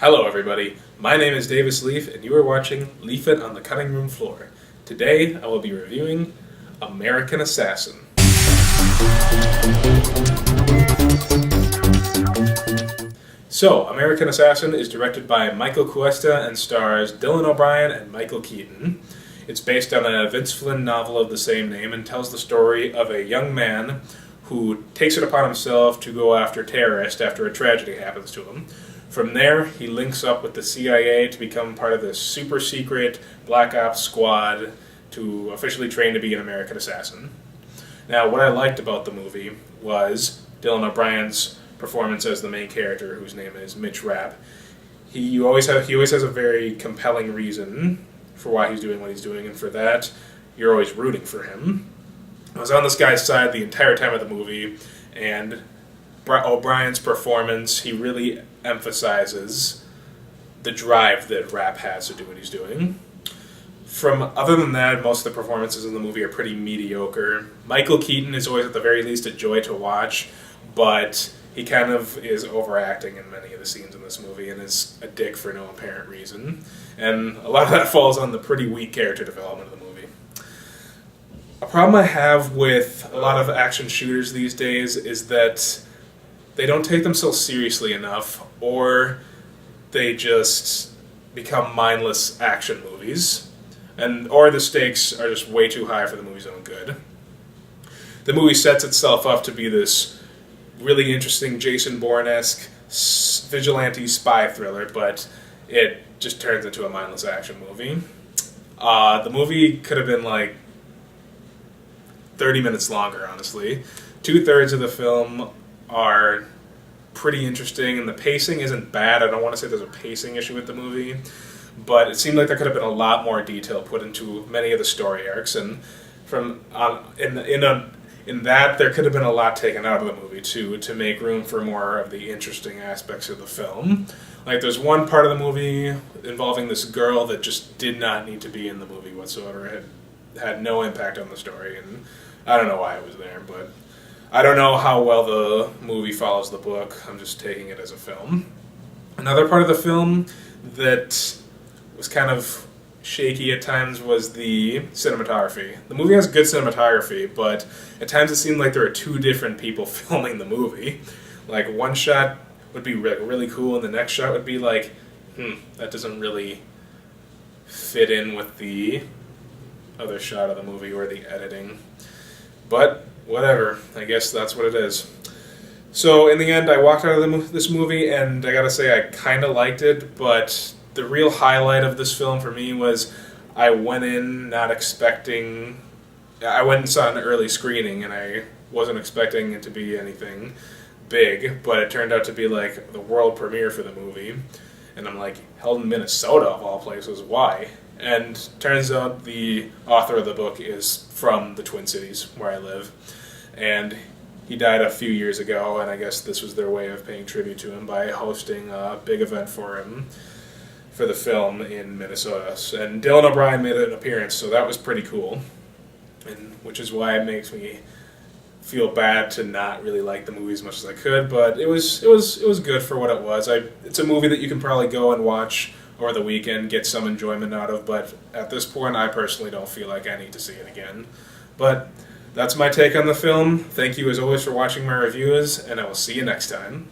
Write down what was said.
Hello everybody, my name is Davis Leaf and you are watching Leaf It on the Cutting Room Floor. Today I will be reviewing American Assassin. So, American Assassin is directed by Michael Cuesta and stars Dylan O'Brien and Michael Keaton. It's based on a Vince Flynn novel of the same name and tells the story of a young man who takes it upon himself to go after terrorists after a tragedy happens to him. From there, he links up with the CIA to become part of this super secret Black Ops squad to officially train to be an American assassin. Now, what I liked about the movie was Dylan O'Brien's performance as the main character, whose name is Mitch Rapp. He always has a very compelling reason for why he's doing what he's doing, and for that, you're always rooting for him. I was on this guy's side the entire time of the movie, and O'Brien's performance, he really emphasizes the drive that Rapp has to do what he's doing. Other than that, most of the performances in the movie are pretty mediocre. Michael Keaton is always at the very least a joy to watch, but he kind of is overacting in many of the scenes in this movie and is a dick for no apparent reason. And a lot of that falls on the pretty weak character development of the movie. A problem I have with a lot of action shooters these days is that they don't take themselves seriously enough, or they just become mindless action movies, or the stakes are just way too high for the movie's own good. The movie sets itself up to be this really interesting Jason Bourne-esque vigilante spy thriller, but it just turns into a mindless action movie. The movie could have been like 30 minutes longer, honestly. 2/3 of the film are pretty interesting, and the pacing isn't bad. I don't want to say there's a pacing issue with the movie, but it seemed like there could have been a lot more detail put into many of the story arcs, and in that there could have been a lot taken out of the movie too, to make room for more of the interesting aspects of the film. Like, there's one part of the movie involving this girl that just did not need to be in the movie whatsoever. It had no impact on the story, and I don't know why it was there, but I don't know how well the movie follows the book. I'm just taking it as a film. Another part of the film that was kind of shaky at times was the cinematography. The movie has good cinematography, but at times it seemed like there were two different people filming the movie. Like, one shot would be really cool, and the next shot would be like, that doesn't really fit in with the other shot of the movie or the editing. But whatever, I guess that's what it is. So in the end, I walked out of this movie, and I gotta say I kind of liked it, but the real highlight of this film for me was I went in not expecting... I went and saw an early screening, and I wasn't expecting it to be anything big, but it turned out to be like the world premiere for the movie. And I'm like, held in Minnesota of all places, why? And turns out the author of the book is from the Twin Cities, where I live. And he died a few years ago, and I guess this was their way of paying tribute to him by hosting a big event for him for the film in Minnesota. And Dylan O'Brien made an appearance, so that was pretty cool. And which is why it makes me feel bad to not really like the movie as much as I could, but it was good for what it was. It's a movie that you can probably go and watch over the weekend, get some enjoyment out of, but at this point I personally don't feel like I need to see it again. But that's my take on the film. Thank you as always for watching my reviews, and I will see you next time.